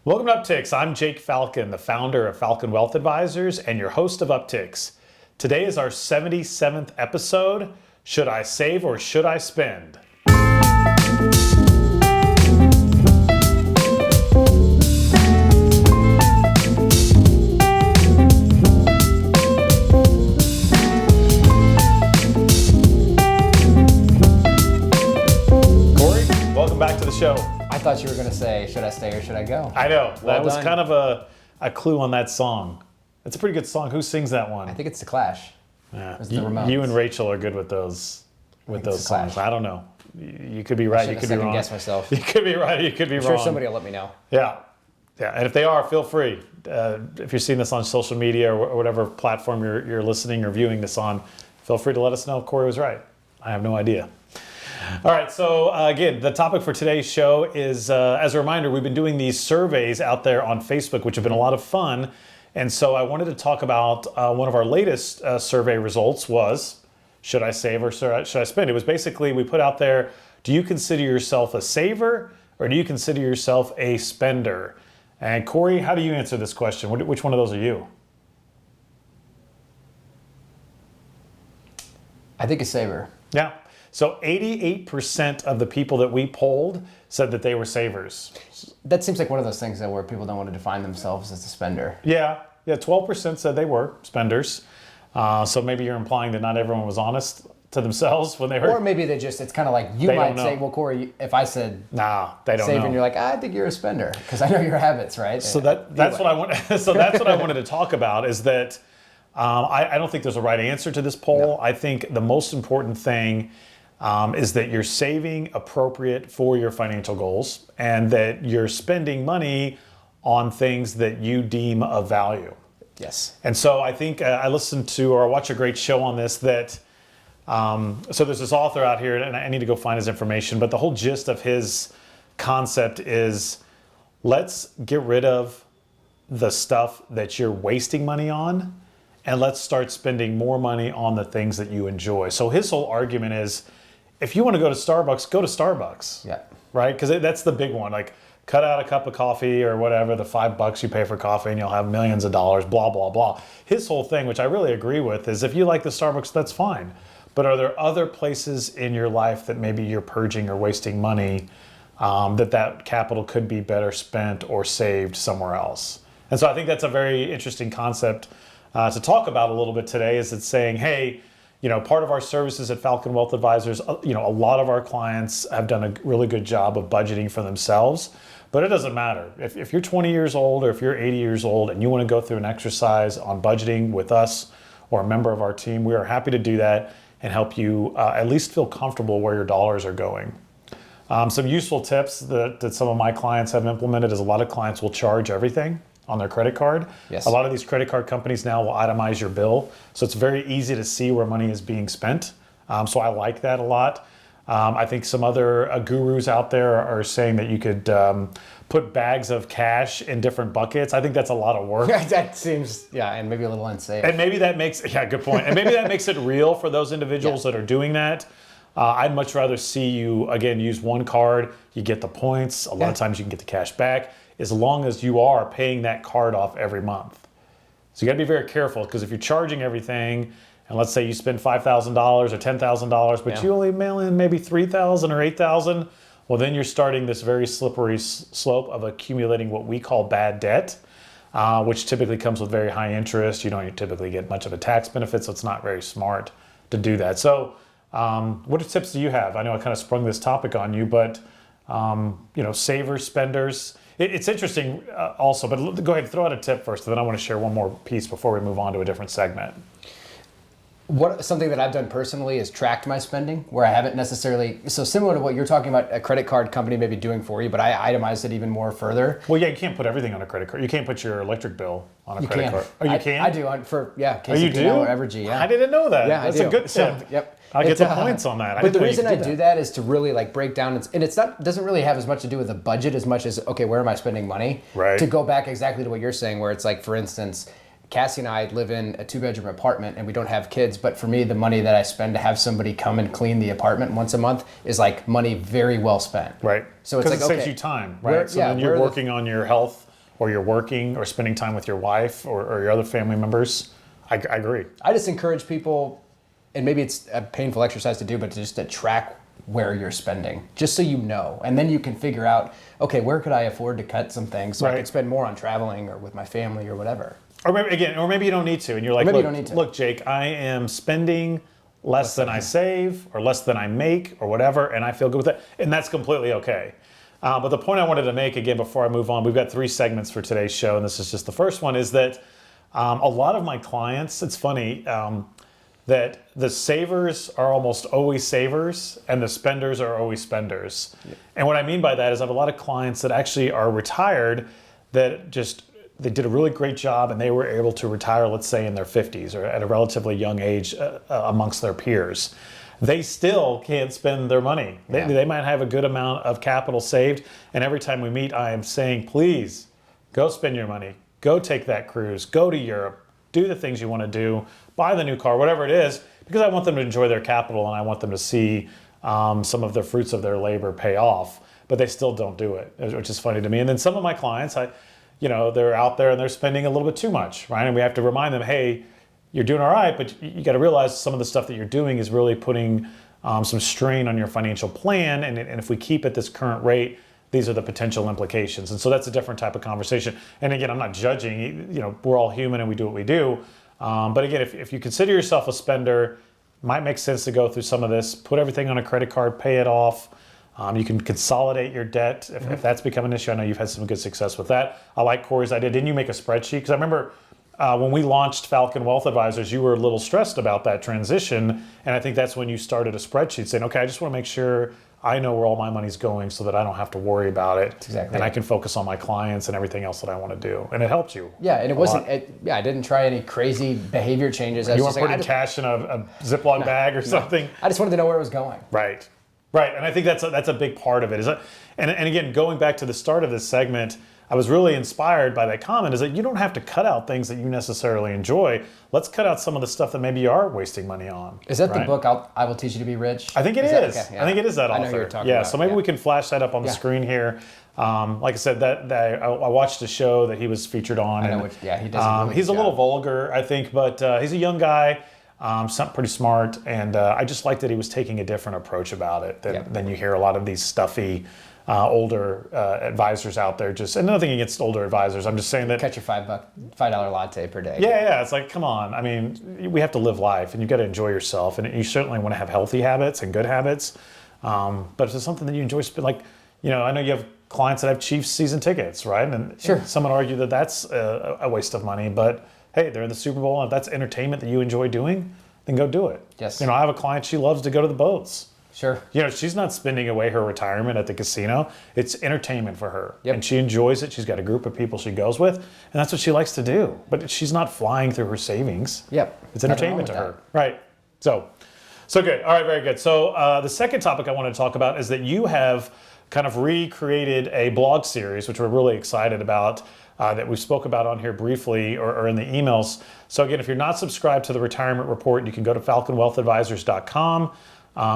Welcome to Upticks. I'm Jake Falcon, the founder of Falcon Wealth Advisors and your host of Upticks. Today is our 77th episode. Should I save or should I spend? Corey, welcome back to the show. I thought you were going to say, should I stay or should I go? I know. Well that was done. kind of a clue on that song. It's a pretty good song. Who sings that one? I think it's The Clash. Yeah. It's the You Ramones. and Rachel are good with those it's the songs. Clash. I don't know. You could be right. You Should could have be wrong. second-guessed myself. You could be right. You could be I'm wrong. sure somebody will let me know. Yeah. Yeah. And if they are, feel free. If you're seeing this on social media or whatever platform you're listening or viewing this on, feel free to let us know if Corey was right. I have no idea. All right, so again, the topic for today's show is, as a reminder, we've been doing these surveys out there on Facebook, which have been a lot of fun. And so I wanted to talk about one of our latest survey results was, should I save or should I spend? It was basically, we put out there, do you consider yourself a saver or do you consider yourself a spender? And Corey, how do you answer this question? Which one of those are you? I think a saver. Yeah. So 88% of the people that we polled said that they were savers. That seems like one of those things that where people don't want to define themselves as a spender. Yeah, 12% said they were spenders. So maybe you're implying that not everyone was honest to themselves when they heard. Or maybe it's kind of like you They might don't say, know. well, Corey, if I said Nah, they don't save know. and you're like, I think you're a spender because I know your habits, right? So that's what I want. So that's what I wanted to talk about is that I don't think there's a right answer to this poll. No. I think the most important thing is that you're saving appropriate for your financial goals and that you're spending money on things that you deem of value. Yes. And so I think I listened to or watched a great show on this that, so there's this author out here and I need to go find his information, but the whole gist of his concept is let's get rid of the stuff that you're wasting money on and let's start spending more money on the things that you enjoy. So his whole argument is if you want to go to Starbucks, go to Starbucks. Yeah. Right? Because that's the big one. Like cut out a cup of coffee or whatever, the $5 you pay for coffee and you'll have millions of dollars, blah, blah, blah. His whole thing, which I really agree with, is if you like the Starbucks, that's fine. But are there other places in your life that maybe you're purging or wasting money that capital could be better spent or saved somewhere else? And so I think that's a very interesting concept to talk about a little bit today is it's saying, hey, part of our services at Falcon Wealth Advisors, a lot of our clients have done a really good job of budgeting for themselves, but it doesn't matter. If you're 20 years old or if you're 80 years old and you want to go through an exercise on budgeting with us or a member of our team, we are happy to do that and help you at least feel comfortable where your dollars are going. Some useful tips that some of my clients have implemented is a lot of clients will charge everything on their credit card. Yes. A lot of these credit card companies now will itemize your bill. So it's very easy to see where money is being spent. So I like that a lot. I think some other gurus out there are saying that you could put bags of cash in different buckets. I think that's a lot of work. That seems, and maybe a little unsafe. And maybe that makes, good point. And maybe that makes it real for those individuals that are doing that. I'd much rather see you, again, use one card. You get the points. A lot of times you can get the cash back as long as you are paying that card off every month. So you got to be very careful because if you're charging everything, and let's say you spend $5,000 or $10,000, but you only mail in maybe $3,000 or $8,000, well, then you're starting this very slippery slope of accumulating what we call bad debt, which typically comes with very high interest. You don't typically get much of a tax benefit, so it's not very smart to do that. So what tips do you have? I know I kind of sprung this topic on you, but savers, spenders. It's interesting also, but go ahead, throw out a tip first, and then I want to share one more piece before we move on to a different segment. Something that I've done personally is tracked my spending where I haven't necessarily, so similar to what you're talking about a credit card company maybe doing for you, but I itemized it even more further. Well, yeah, you can't put everything on a credit card. You can't put your electric bill on a credit can. card. Oh, you can? I do for KCP Oh, you do? now or Evergy, yeah. I didn't know that. Yeah, That's I do. a good tip. So, yep. I'll get the points on that. But the reason I do that is to really break down, and it's not doesn't really have as much to do with the budget as much as, okay, where am I spending money? Right. To go back exactly to what you're saying, where it's like, for instance, Cassie and I live in a 2-bedroom apartment and we don't have kids, but for me, the money that I spend to have somebody come and clean the apartment once a month is like money very well spent. Right. So it's like, it saves okay, you time, right? So then you're working on your health or you're working or spending time with your wife or your other family members, I agree. I just encourage people, and maybe it's a painful exercise to do, but just to track where you're spending, just so you know. And then you can figure out, okay, where could I afford to cut some things so I Right. could spend more on traveling or with my family or whatever. Or maybe you don't need to, and you're like, Maybe you look, don't need to. look, Jake, I am spending less than I save or less than I make or whatever, and I feel good with it, and that's completely okay. But the point I wanted to make again before I move on, we've got 3 segments for today's show, and this is just the first one, is that a lot of my clients, it's funny, that the savers are almost always savers and the spenders are always spenders. Yeah. And what I mean by that is I have a lot of clients that actually are retired that just, they did a really great job and they were able to retire, let's say in their 50s or at a relatively young age amongst their peers. They still can't spend their money. They might have a good amount of capital saved, and every time we meet, I am saying, please, go spend your money. Go take that cruise. Go to Europe. Do the things you want to do. Buy the new car, whatever it is, because I want them to enjoy their capital and I want them to see some of the fruits of their labor pay off, but they still don't do it, which is funny to me. And then some of my clients, they're out there and they're spending a little bit too much, right? And we have to remind them, hey, you're doing all right, but you got to realize some of the stuff that you're doing is really putting some strain on your financial plan. And if we keep at this current rate, these are the potential implications. And so that's a different type of conversation. And again, I'm not judging, we're all human and we do what we do. But again, if you consider yourself a spender, it might make sense to go through some of this, put everything on a credit card, pay it off. You can consolidate your debt if that's become an issue. I know you've had some good success with that. I like Corey's idea. Didn't you make a spreadsheet? Because I remember when we launched Falcon Wealth Advisors, you were a little stressed about that transition. And I think that's when you started a spreadsheet saying, okay, I just want to make sure I know where all my money's going so that I don't have to worry about it. Exactly. And I can focus on my clients and everything else that I want to do. And it helped you. Yeah, and it wasn't, I didn't try any crazy behavior changes. You weren't putting cash in a Ziploc bag or something? I just wanted to know where it was going. Right. Right. And I think that's a big part of it. And again, going back to the start of this segment, I was really inspired by that comment, is that you don't have to cut out things that you necessarily enjoy. Let's cut out some of the stuff that maybe you are wasting money on. Is that the book, I Will Teach You to Be Rich? I think it is. Okay, yeah. I think it is that author. I know who you're talking about. So maybe we can flash that up on the screen here. Like I said, I watched a show that he was featured on. I know he does. He's a little vulgar, I think, but he's a young guy, pretty smart, and I just like that he was taking a different approach about it than you hear a lot of these stuffy older advisors out there. And nothing against older advisors. I'm just saying that catch your $5 latte per day. Yeah. It's like, come on. I mean, we have to live life, and you've got to enjoy yourself, and you certainly want to have healthy habits and good habits. But if it's something that you enjoy, I know you have clients that have Chiefs season tickets, right? And sure, some would argue that that's a waste of money, but hey, they're in the Super Bowl, and if that's entertainment that you enjoy doing, then go do it. Yes. I have a client, she loves to go to the boats. Sure. She's not spending away her retirement at the casino. It's entertainment for her. Yep. And she enjoys it. She's got a group of people she goes with, and that's what she likes to do. But she's not flying through her savings. Yep. It's entertainment to her. Right. So good. All right, very good. So the second topic I want to talk about is that you have kind of recreated a blog series, which we're really excited about, that we spoke about on here briefly or in the emails. So again, if you're not subscribed to the Retirement Report, you can go to falconwealthadvisors.com.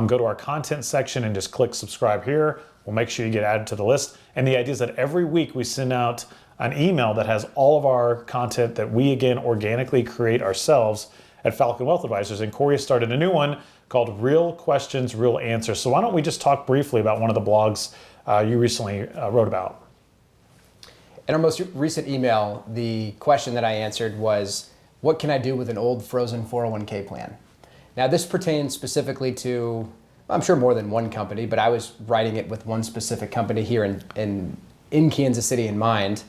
Go to our content section and just click subscribe here. We'll make sure you get added to the list. And the idea is that every week we send out an email that has all of our content that we, again, organically create ourselves at Falcon Wealth Advisors. And Corey has started a new one called Real Questions, Real Answers. So why don't we just talk briefly about one of the blogs you recently wrote about? In our most recent email, the question that I answered was, what can I do with an old frozen 401k plan? Now, this pertains specifically to, I'm sure more than one company, but I was writing it with one specific company here in Kansas City in mind,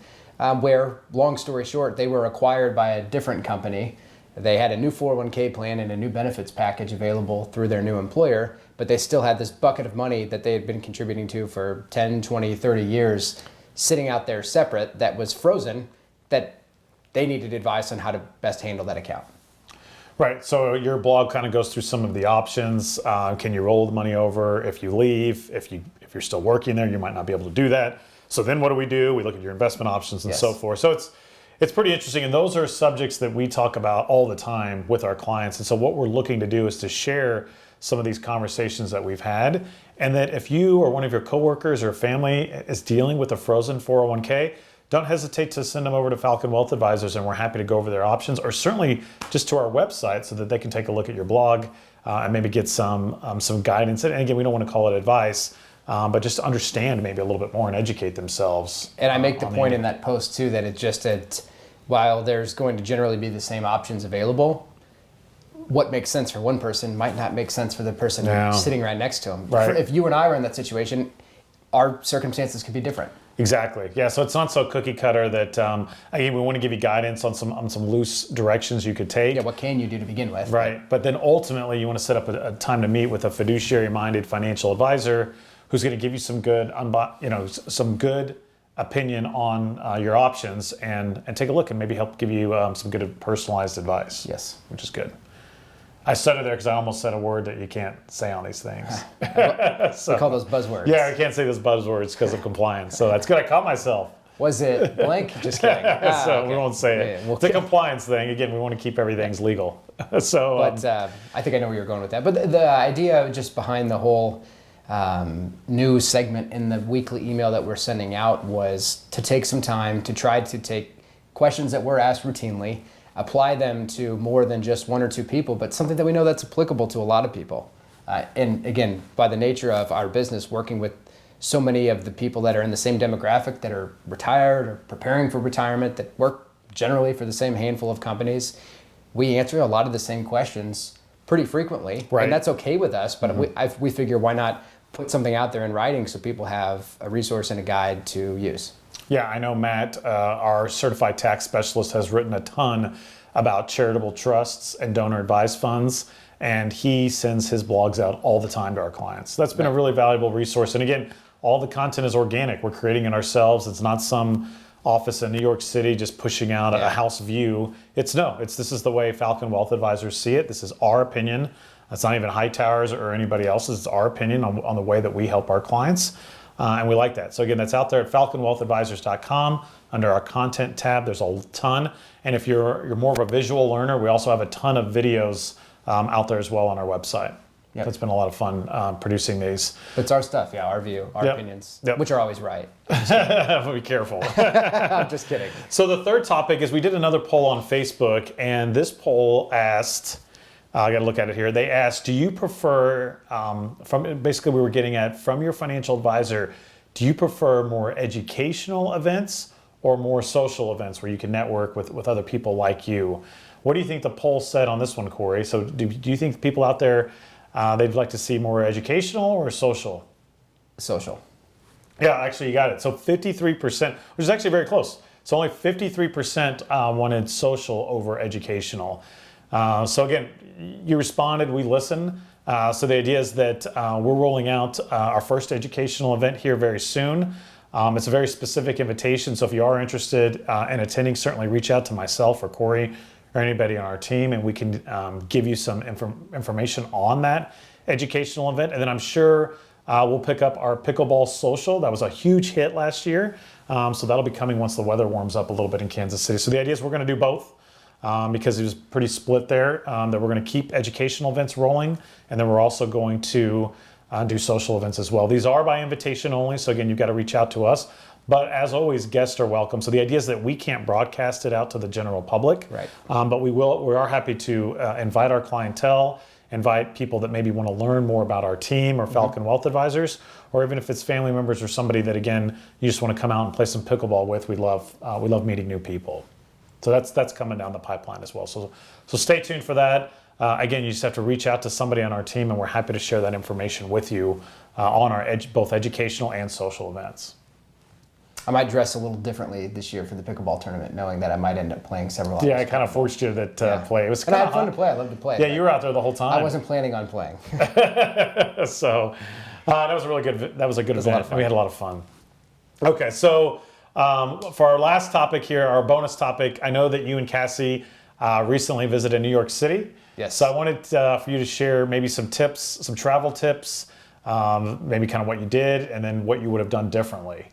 where, long story short, they were acquired by a different company. They had a new 401k plan and a new benefits package available through their new employer, but they still had this bucket of money that they had been contributing to for 10, 20, 30 years sitting out there separate that was frozen, that they needed advice on how to best handle that account. Right. So your blog kind of goes through some of the options. Can you roll the money over if you leave? If you're still working there, you might not be able to do that. So then what do? We look at your investment options and so forth. So it's pretty interesting. And those are subjects that we talk about all the time with our clients. And so what we're looking to do is to share some of these conversations that we've had. And that if you or one of your coworkers or family is dealing with a frozen 401k, don't hesitate to send them over to Falcon Wealth Advisors, and we're happy to go over their options, or certainly just to our website so that they can take a look at your blog and maybe get some guidance. And again, we don't want to call it advice, but just to understand maybe a little bit more and educate themselves. And I make the point in that post too that it's just that while there's going to generally be the same options available, what makes sense for one person might not make sense for the person sitting right next to them. Right. If you and I were in that situation, our circumstances could be different. Exactly. Yeah. So it's not so cookie cutter that again, we want to give you guidance on some loose directions you could take. Yeah. What can you do to begin with? Right. But then ultimately, you want to set up a time to meet with a fiduciary-minded financial advisor who's going to give you some good, some good opinion on your options and take a look and maybe help give you some good personalized advice. Yes. Which is good. I stuttered there because I almost said a word that you can't say on these things. We call those buzzwords. Yeah, I can't say those buzzwords because of compliance. So that's good. I caught myself. Was it blank? Just kidding. So we won't say it. Yeah, It's a compliance thing. Again, we want to keep everything's legal. So, But I think I know where you're going with that. But the idea just behind the whole new segment in the weekly email that we're sending out was to take some time to try to take questions that we're asked routinely, apply them to more than just one or two people, but something that we know that's applicable to a lot of people. And again, by the nature of our business, working with so many of the people that are in the same demographic that are retired or preparing for retirement, that work generally for the same handful of companies, we answer a lot of the same questions pretty frequently. Right. And that's okay with us, but we figure why not put something out there in writing so people have a resource and a guide to use. Yeah, I know Matt, our certified tax specialist, has written a ton about charitable trusts and donor advised funds, and he sends his blogs out all the time to our clients. So that's been a really valuable resource. And again, all the content is organic. We're creating it ourselves. It's not some office in New York City just pushing out a house view. This is the way Falcon Wealth Advisors see it. This is our opinion. It's not even Hightower's or anybody else's. It's our opinion on the way that we help our clients. And we like that. So again, that's out there at falconwealthadvisors.com under our content tab. There's a ton. And if you're more of a visual learner, we also have a ton of videos out there as well on our website. Yep. It's been a lot of fun producing these. It's our stuff, our view, our opinions, which are always right. Be careful. I'm just kidding. So the third topic is we did another poll on Facebook, and this poll asked, I got to look at it here. They asked, do you prefer, basically we were getting at, from your financial advisor, do you prefer more educational events or more social events where you can network with other people like you? What do you think the poll said on this one, Corey? So do you think people out there, they'd like to see more educational or social? Social. Yeah, actually you got it. So 53%, which is actually very close. So only 53% wanted social over educational. So again, you responded, we listen. So the idea is that we're rolling out our first educational event here very soon. It's a very specific invitation. So if you are interested in attending, certainly reach out to myself or Corey or anybody on our team, and we can give you some information on that educational event. And then I'm sure we'll pick up our pickleball social. That was a huge hit last year. So that'll be coming once the weather warms up a little bit in Kansas City. So the idea is we're going to do both. Because it was pretty split there, that we're going to keep educational events rolling, and then we're also going to do social events as well. These are by invitation only, so again, you've got to reach out to us. But as always, guests are welcome. So the idea is that we can't broadcast it out to the general public, right? But we are happy to invite our clientele, invite people that maybe want to learn more about our team or Falcon Wealth Advisors, or even if it's family members or somebody that, again, you just want to come out and play some pickleball with. We love meeting new people. So that's coming down the pipeline as well. So stay tuned for that. Again, you just have to reach out to somebody on our team, and we're happy to share that information with you on our both educational and social events. I might dress a little differently this year for the pickleball tournament, knowing that I might end up playing several hours. Yeah, I kind of forced you to play. It was and kind I had fun to play. I love to play. Yeah, you were out there the whole time. I wasn't planning on playing. So that was a really good. That was a good event. We had a lot of fun. Okay, so. For our last topic here, our bonus topic, I know that you and Cassie recently visited New York City. Yes. So I wanted for you to share maybe some tips, some travel tips, maybe kind of what you did, and then what you would have done differently.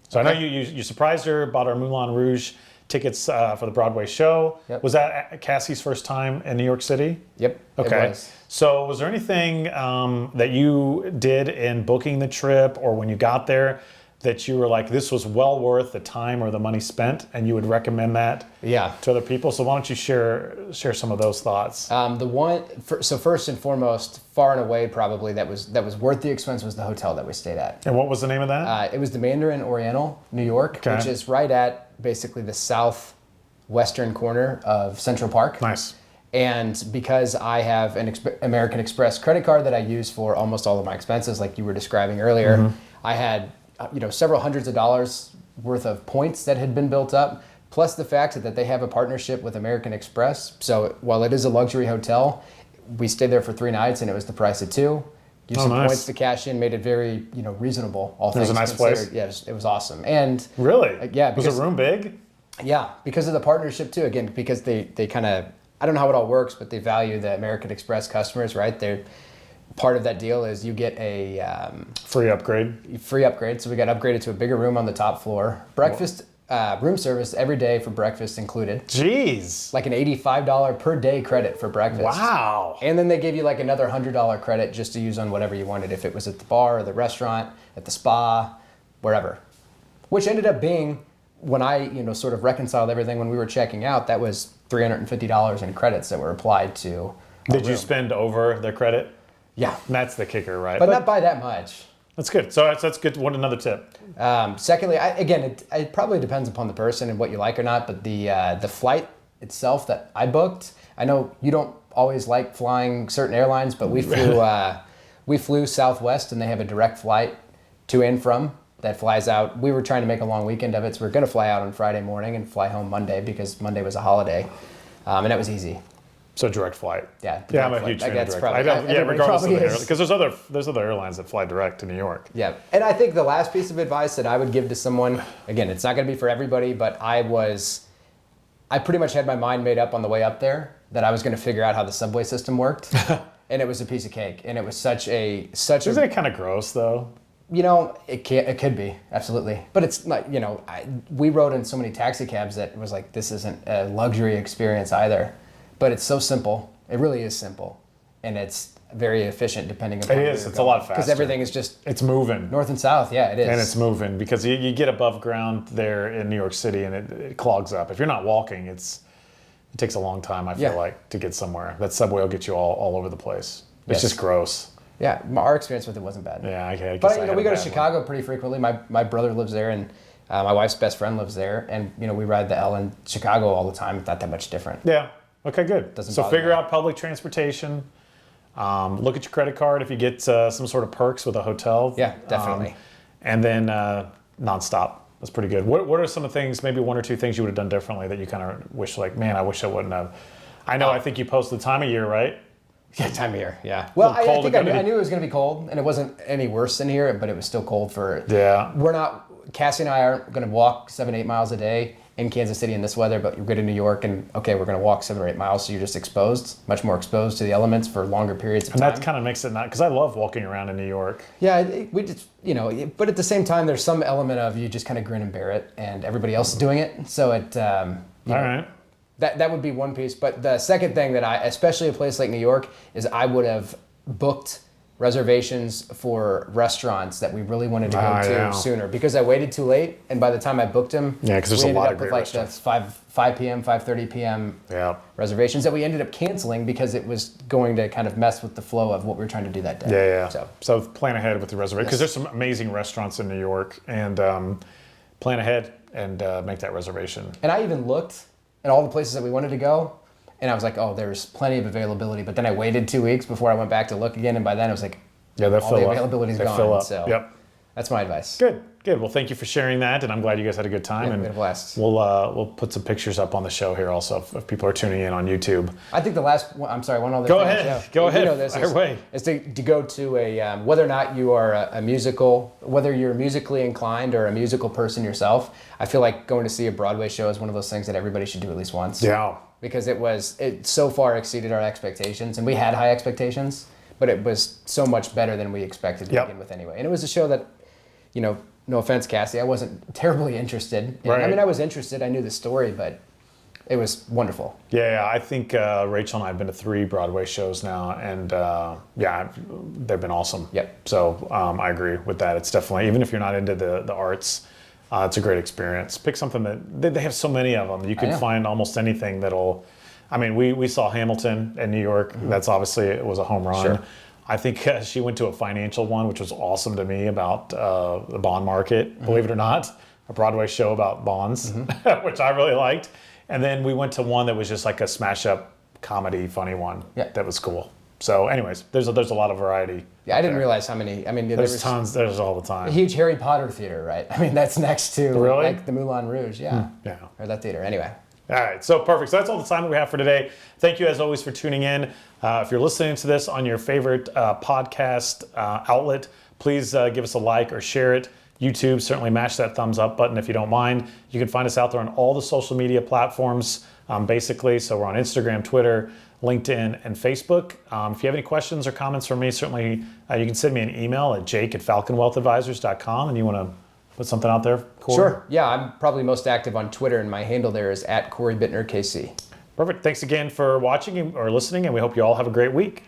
So I know you surprised her, bought her Moulin Rouge tickets for the Broadway show. Yep. Was that Cassie's first time in New York City? Yep. Okay. It was. So was there anything that you did in booking the trip or when you got there that you were like, this was well worth the time or the money spent, and you would recommend that Yeah. to other people? So why don't you share some of those thoughts? So first and foremost, far and away, probably that was worth the expense was the hotel that we stayed at. And what was the name of that? It was the Mandarin Oriental, New York, Okay. which is right at basically the southwestern corner of Central Park. Nice. And because I have an American Express credit card that I use for almost all of my expenses, like you were describing earlier, I had several hundreds of dollars worth of points that had been built up, plus the fact that they have a partnership with American Express. So while it is a luxury hotel, we stayed there for 3 nights and it was the price of 2. Used some nice. points to cash in, made it very reasonable. All things was a nice considered. place? Yeah, it was awesome. And Really? yeah, Was because- the room big? yeah, because of the partnership too. Again, because they kind of, I don't know how it all works, but they value the American Express customers, right? They're part of that deal is you get a Free upgrade. free upgrade. So we got upgraded to a bigger room on the top floor. Breakfast, room service every day for breakfast included. Jeez. Like an $85 per day credit for breakfast. Wow. And then they gave you like another $100 credit just to use on whatever you wanted, if it was at the bar or the restaurant, at the spa, wherever. Which ended up being, when I sort of reconciled everything when we were checking out, that was $350 in credits that were applied to. Did you spend over the credit? Yeah, And that's the kicker, right? but not by that much. That's good. So that's good. What another tip? Secondly, it probably depends upon the person and what you like or not, but the flight itself that I booked, I know you don't always like flying certain airlines, but we flew Southwest, and they have a direct flight to and from that flies out. We were trying to make a long weekend of it, so we are going to fly out on Friday morning and fly home Monday because Monday was a holiday, and that was easy. So direct flight. Yeah, Yeah, I'm a direct huge flight. fan of That's direct flight. probably- Yeah, everybody regardless of probably the is. airline, because there's other airlines that fly direct to New York. Yeah, and I think the last piece of advice that I would give to someone, again, it's not going to be for everybody, but I pretty much had my mind made up on the way up there that I was going to figure out how the subway system worked, and it was a piece of cake, and it was such a Isn't it kind of gross though? it could be absolutely, but it's not. We rode in so many taxi cabs that it was like this isn't a luxury experience either, but it's so simple. It really is simple, and it's very efficient depending upon. It is. It's a lot faster. because everything is just It's moving. north and south. Yeah, it is. And it's moving because you get above ground there in New York City and it clogs up. If you're not walking, it takes a long time, I feel Yeah. like, to get somewhere. That subway will get you all over the place. It's Yes. just gross. Yeah, our experience with it wasn't bad. Yeah, I guess But I had we a go to bad one. Chicago pretty frequently. My brother lives there, and my wife's best friend lives there, and we ride the L in Chicago all the time. It's not that much different. Yeah. Okay, good. Doesn't So bother figure me. out public transportation. Look at your credit card if you get some sort of perks with a hotel. Yeah, definitely. And then nonstop. That's pretty good. What are some of the things, maybe 1 or 2 things you would have done differently that you kind of wish, like, man, I wish I wouldn't have? I know, I think you posted the time of year, right? Yeah, time of year. Yeah. Well, Well, cold I again. knew it was going to be cold, and it wasn't any worse than here, but it was still cold for. Yeah. We're not. Cassie and I aren't going to walk 7-8 miles a day in Kansas City in this weather, but you're good in New York, and okay, we're going to walk 7 or 8 miles, so you're just exposed, much more exposed to the elements for longer periods of And time. that kind of makes it not, because I love walking around in New York. Yeah, we just, but at the same time, there's some element of you just kind of grin and bear it, and everybody else is doing it. So it, All right. that would be one piece. But the second thing that especially a place like New York, is I would have booked reservations for restaurants that we really wanted to go to Yeah. sooner, because I waited too late, and by the time I booked them, Yeah, 'cause there's we a ended lot up of with great like the restaurants. 5 p.m., 5:30 p.m. Yeah. reservations that we ended up canceling because it was going to kind of mess with the flow of what we were trying to do that day. Yeah. So So plan ahead with the reservation, because Yes. there's some amazing restaurants in New York, and plan ahead and make that reservation. And I even looked at all the places that we wanted to go, and I was like, oh, there's plenty of availability. But then I waited 2 weeks before I went back to look again, and by then I was like, Yeah, they'll all fill the up. availability's They gone. fill up. So Yep. that's my advice. Good. Well, thank you for sharing that, and I'm glad you guys had a good time. Yeah, and we had a blast. We'll put some pictures up on the show here also if people are tuning in on YouTube. I think the last one, I'm sorry, one other Go thing. ahead. Yeah. Go You ahead. know this Fire away. is to go to a, whether or not you are a musical, whether you're musically inclined or a musical person yourself, I feel like going to see a Broadway show is one of those things that everybody should do at least once. Yeah. Because it so far exceeded our expectations, and we had high expectations, but it was so much better than we expected to Yep. begin with anyway. And it was a show that, no offense, Cassie, I wasn't terribly interested in. Right. I mean, I was interested, I knew the story, but It was wonderful. Yeah, I think Rachel and I have been to 3 Broadway shows now, and yeah, they've been awesome. Yep. So I agree with that. It's definitely, even if you're not into the arts, it's a great experience. Pick something that they have so many of them. You can find almost anything that'll. I mean, we saw Hamilton in New York. That's obviously, it was a home run. Sure. I think she went to a financial one, which was awesome to me, about the bond market. Believe it or not, a Broadway show about bonds, which I really liked. And then we went to one that was just like a smash up comedy, funny one. Yeah. That was cool. So, anyways, there's a lot of variety. Yeah, I didn't realize how many. I mean, there There's was tons. There's all the time. a huge Harry Potter theater, right? I mean, that's next to Really? like the Moulin Rouge, yeah. Yeah. Or that theater. Anyway. All right, so perfect. So that's all the time that we have for today. Thank you, as always, for tuning in. If you're listening to this on your favorite podcast outlet, please give us a like or share it. YouTube, certainly mash that thumbs up button if you don't mind. You can find us out there on all the social media platforms, basically. So we're on Instagram, Twitter, LinkedIn, and Facebook. If you have any questions or comments from me, certainly you can send me an email at jake@falconwealthadvisors.com, and you want to put something out there, Corey? Sure. Yeah, I'm probably most active on Twitter, and my handle there is @CoreyBittnerKC. Perfect. Thanks again for watching or listening, and we hope you all have a great week.